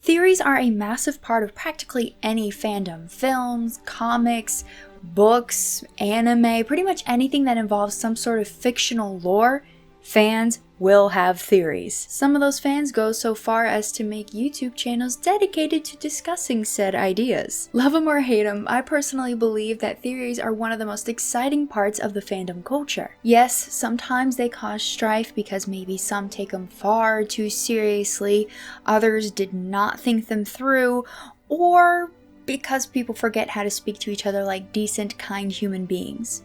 Theories are a massive part of practically any fandom. Films, comics, books, anime, pretty much anything that involves some sort of fictional lore, fans will have theories. Some of those fans go so far as to make YouTube channels dedicated to discussing said ideas. Love them or hate them, I personally believe that theories are one of the most exciting parts of the fandom culture. Yes, sometimes they cause strife because maybe some take them far too seriously, others did not think them through, or because people forget how to speak to each other like decent, kind human beings.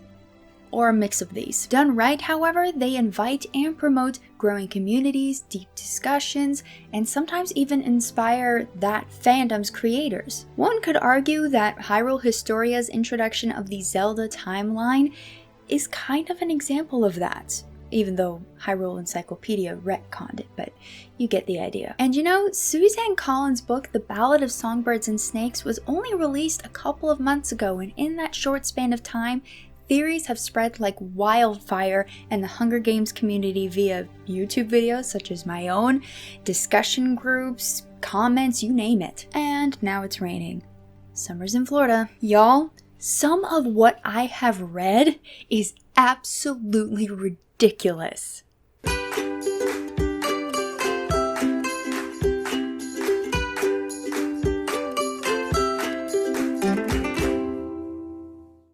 Or a mix of these. Done right, however, they invite and promote growing communities, deep discussions, and sometimes even inspire that fandom's creators. One could argue that Hyrule Historia's introduction of the Zelda timeline is kind of an example of that. Even though Hyrule Encyclopedia retconned it, but you get the idea. And you know, Suzanne Collins' book, The Ballad of Songbirds and Snakes, was only released a couple of months ago, and in that short span of time, theories have spread like wildfire in the Hunger Games community via YouTube videos such as my own, discussion groups, comments, you name it. And now it's raining. Summer's in Florida. Y'all, some of what I have read is absolutely ridiculous.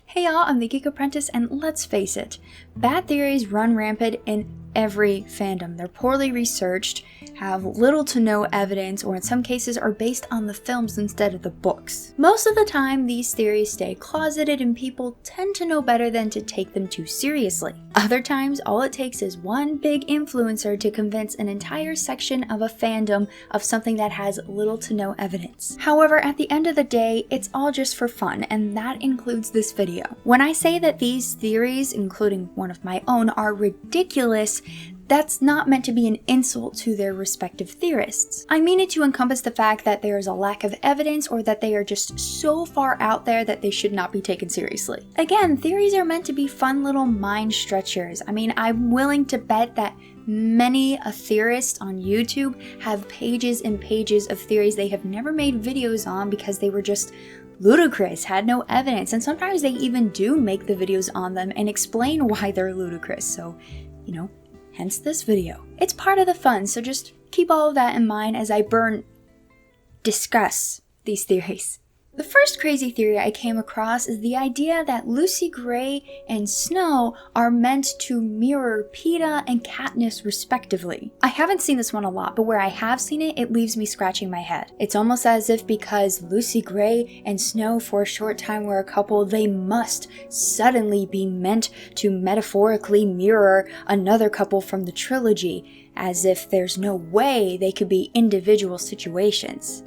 Hey y'all, I'm the Geek Apprentice, and let's face it, bad theories run rampant in every fandom. They're poorly researched, have little to no evidence, or in some cases are based on the films instead of the books. Most of the time, these theories stay closeted and people tend to know better than to take them too seriously. Other times, all it takes is one big influencer to convince an entire section of a fandom of something that has little to no evidence. However, at the end of the day, it's all just for fun, and that includes this video. When I say that these theories, including one of my own, are ridiculous, that's not meant to be an insult to their respective theorists. I mean it to encompass the fact that there is a lack of evidence or that they are just so far out there that they should not be taken seriously. Again, theories are meant to be fun little mind stretchers. I mean, I'm willing to bet that many a theorist on YouTube have pages and pages of theories they have never made videos on because they were just ludicrous, had no evidence, and sometimes they even do make the videos on them and explain why they're ludicrous, so, you know, hence this video. It's part of the fun, so just keep all of that in mind as I discuss these theories. The first crazy theory I came across is the idea that Lucy Gray and Snow are meant to mirror Peeta and Katniss respectively. I haven't seen this one a lot, but where I have seen it, it leaves me scratching my head. It's almost as if because Lucy Gray and Snow for a short time were a couple, they must suddenly be meant to metaphorically mirror another couple from the trilogy, as if there's no way they could be individual situations.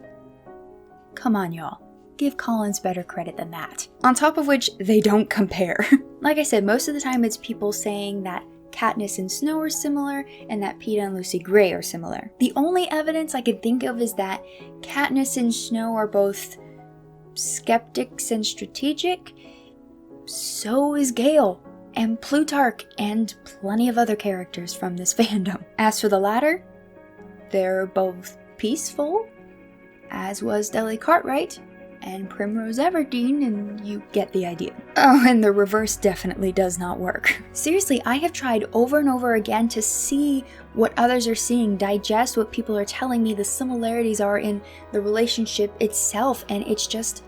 Come on, y'all. Give Collins better credit than that. On top of which, they don't compare. Like I said, most of the time it's people saying that Katniss and Snow are similar and that Peeta and Lucy Gray are similar. The only evidence I can think of is that Katniss and Snow are both skeptics and strategic. So is Gale and Plutarch and plenty of other characters from this fandom. As for the latter, they're both peaceful, as was Deli Cartwright and Primrose Everdeen, and you get the idea. Oh, and the reverse definitely does not work. Seriously, I have tried over and over again to see what others are seeing, digest what people are telling me the similarities are in the relationship itself, and it's just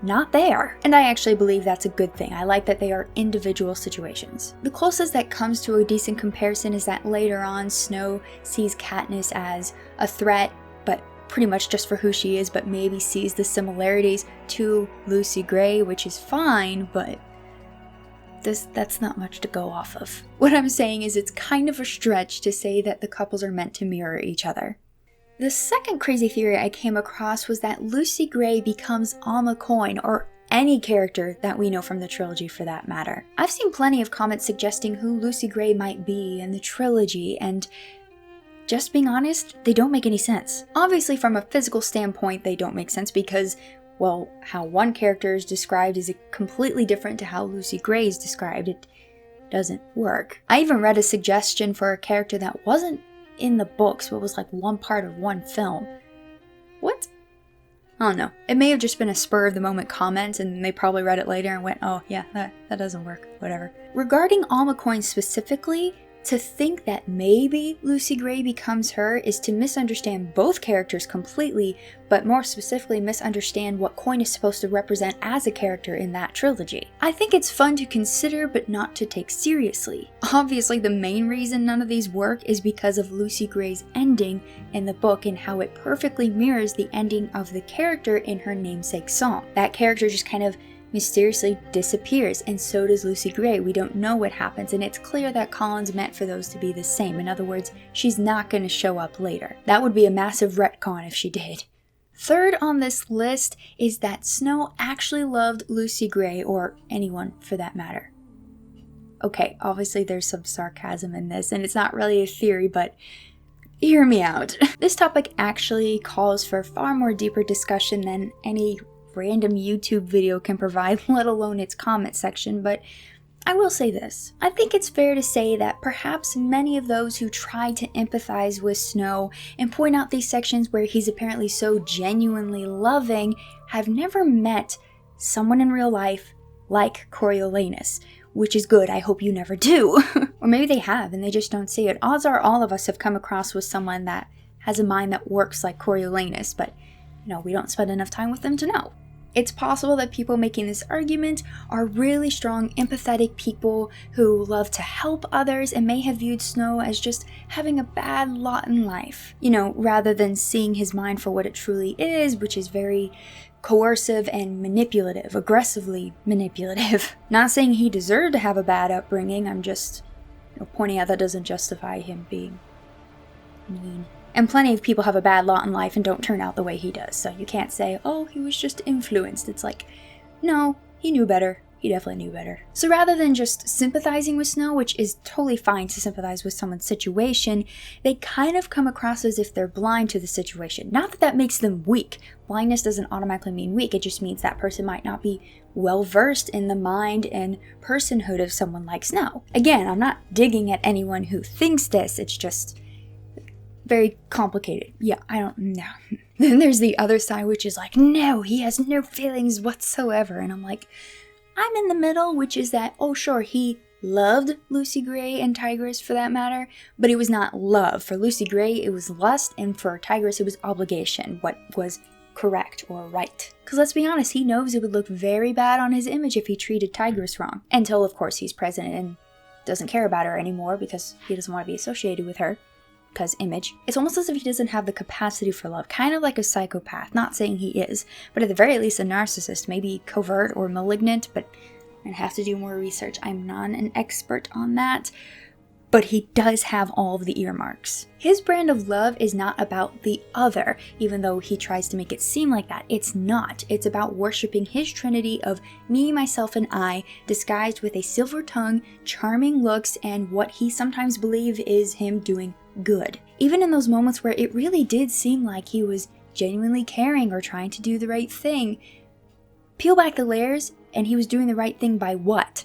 not there. And I actually believe that's a good thing. I like that they are individual situations. The closest that comes to a decent comparison is that later on, Snow sees Katniss as a threat, but pretty much just for who she is, but maybe sees the similarities to Lucy Gray, which is fine, but that's not much to go off of. What I'm saying is it's kind of a stretch to say that the couples are meant to mirror each other. The second crazy theory I came across was that Lucy Gray becomes Alma Coin, or any character that we know from the trilogy for that matter. I've seen plenty of comments suggesting who Lucy Gray might be in the trilogy, and just being honest, they don't make any sense. Obviously, from a physical standpoint, they don't make sense because, well, how one character is described is completely different to how Lucy Gray is described. It doesn't work. I even read a suggestion for a character that wasn't in the books, but was like one part of one film. What? I don't know. It may have just been a spur of the moment comment and they probably read it later and went, oh yeah, that doesn't work, whatever. Regarding Alma Coin specifically, to think that maybe Lucy Gray becomes her is to misunderstand both characters completely, but more specifically misunderstand what Coin is supposed to represent as a character in that trilogy. I think it's fun to consider, but not to take seriously. Obviously, the main reason none of these work is because of Lucy Gray's ending in the book and how it perfectly mirrors the ending of the character in her namesake song. That character just kind of mysteriously disappears, and so does Lucy Gray. We don't know what happens, and it's clear that Collins meant for those to be the same. In other words, she's not going to show up later. That would be a massive retcon if she did. Third on this list is that Snow actually loved Lucy Gray, or anyone for that matter. Okay, obviously there's some sarcasm in this, and it's not really a theory, but hear me out. This topic actually calls for far more deeper discussion than any random YouTube video can provide, let alone its comment section, but I will say this. I think it's fair to say that perhaps many of those who try to empathize with Snow and point out these sections where he's apparently so genuinely loving have never met someone in real life like Coriolanus, which is good. I hope you never do. Or maybe they have and they just don't see it. Odds are all of us have come across with someone that has a mind that works like Coriolanus, but we don't spend enough time with them to know. It's possible that people making this argument are really strong, empathetic people who love to help others and may have viewed Snow as just having a bad lot in life, rather than seeing his mind for what it truly is, which is very coercive and manipulative, aggressively manipulative. Not saying he deserved to have a bad upbringing, I'm just pointing out that doesn't justify him being mean. And plenty of people have a bad lot in life and don't turn out the way he does, so you can't say, oh, he was just influenced. It's like, no, he knew better. He definitely knew better. So rather than just sympathizing with Snow, which is totally fine to sympathize with someone's situation, they kind of come across as if they're blind to the situation. Not that that makes them weak. Blindness doesn't automatically mean weak. It just means that person might not be well versed in the mind and personhood of someone like Snow. Again, I'm not digging at anyone who thinks this. It's just very complicated. Yeah, I don't know. Then there's the other side, which is like, no, he has no feelings whatsoever. And I'm like, I'm in the middle, which is that, oh sure, he loved Lucy Gray and Tigress for that matter, but it was not love. For Lucy Gray, it was lust, and for Tigress, it was obligation, what was correct or right. Because let's be honest, he knows it would look very bad on his image if he treated Tigress wrong. Until, of course, he's president and doesn't care about her anymore because he doesn't want to be associated with her. Because image. It's almost as if he doesn't have the capacity for love, kind of like a psychopath. Not saying he is, but at the very least a narcissist, maybe covert or malignant, but I'd have to do more research. I'm not an expert on that, but he does have all of the earmarks. His brand of love is not about the other, even though he tries to make it seem like that. It's not. It's about worshiping his trinity of me, myself, and I, disguised with a silver tongue, charming looks, and what he sometimes believes is him doing good. Even in those moments where it really did seem like he was genuinely caring or trying to do the right thing, peel back the layers and he was doing the right thing by what?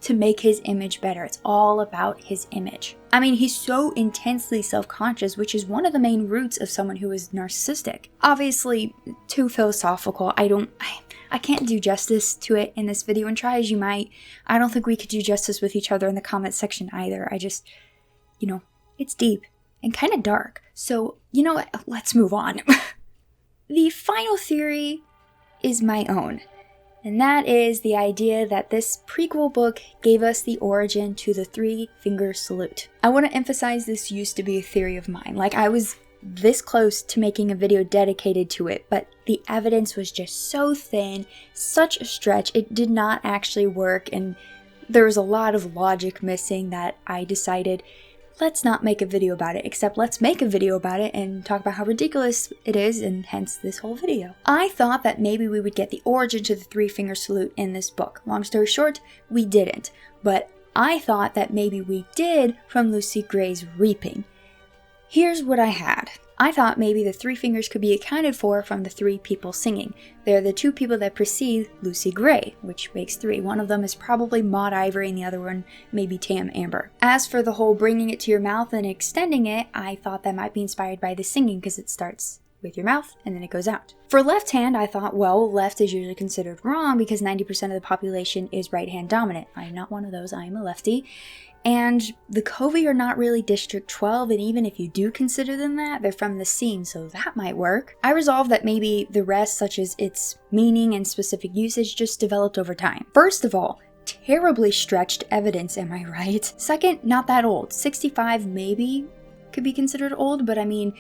To make his image better. It's all about his image. I mean, he's so intensely self-conscious, which is one of the main roots of someone who is narcissistic. Obviously, too philosophical. I can't do justice to it in this video, and try as you might, I don't think we could do justice with each other in the comment section either. I just, it's deep and kind of dark. So, let's move on. The final theory is my own, and that is the idea that this prequel book gave us the origin to the three-finger salute. I want to emphasize this used to be a theory of mine. Like, I was this close to making a video dedicated to it, but the evidence was just so thin, such a stretch, it did not actually work, and there was a lot of logic missing that I decided, let's not make a video about it, except let's make a video about it and talk about how ridiculous it is, and hence this whole video. I thought that maybe we would get the origin to the three-finger salute in this book. Long story short, we didn't, but I thought that maybe we did from Lucy Gray's reaping. Here's what I had. I thought maybe the three fingers could be accounted for from the three people singing. They're the two people that precede Lucy Gray, which makes three. One of them is probably Maud Ivory and the other one maybe Tam Amber. As for the whole bringing it to your mouth and extending it, I thought that might be inspired by the singing because it starts with your mouth, and then it goes out. For left hand, I thought, well, left is usually considered wrong because 90% of the population is right hand dominant. I am not one of those, I am a lefty. And the Covey are not really District 12, and even if you do consider them that, they're from the scene, so that might work. I resolved that maybe the rest, such as its meaning and specific usage, just developed over time. First of all, terribly stretched evidence, am I right? Second, not that old. 65 maybe could be considered old, but I mean,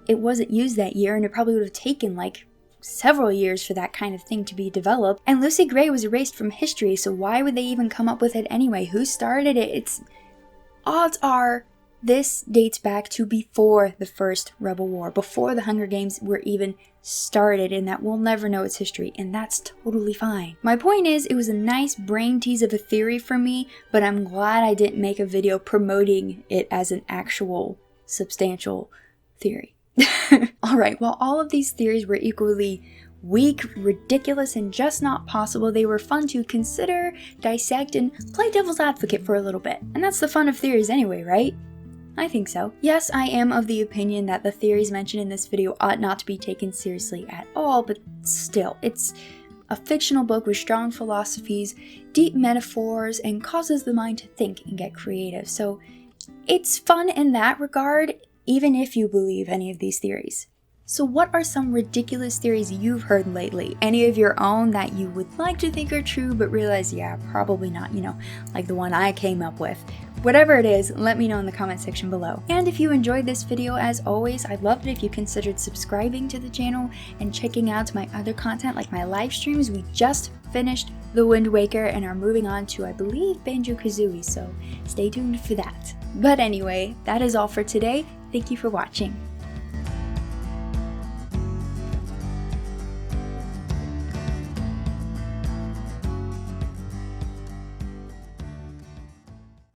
it wasn't used that year, and it probably would have taken like several years for that kind of thing to be developed. And Lucy Gray was erased from history, so why would they even come up with it anyway? Who started it? Odds are this dates back to before the first Rebel War, before the Hunger Games were even started, and that we'll never know its history, and that's totally fine. My point is, it was a nice brain tease of a theory for me, but I'm glad I didn't make a video promoting it as an actual substantial theory. Alright, while all of these theories were equally weak, ridiculous, and just not possible, they were fun to consider, dissect, and play devil's advocate for a little bit. And that's the fun of theories anyway, right? I think so. Yes, I am of the opinion that the theories mentioned in this video ought not to be taken seriously at all, but still, it's a fictional book with strong philosophies, deep metaphors, and causes the mind to think and get creative. So it's fun in that regard, even if you believe any of these theories. So what are some ridiculous theories you've heard lately? Any of your own that you would like to think are true but realize, yeah, probably not, you know, like the one I came up with. Whatever it is, let me know in the comment section below. And if you enjoyed this video, as always, I'd love it if you considered subscribing to the channel and checking out my other content like my live streams. We just finished The Wind Waker and are moving on to, I believe, Banjo-Kazooie, so stay tuned for that. But anyway, that is all for today. Thank you for watching.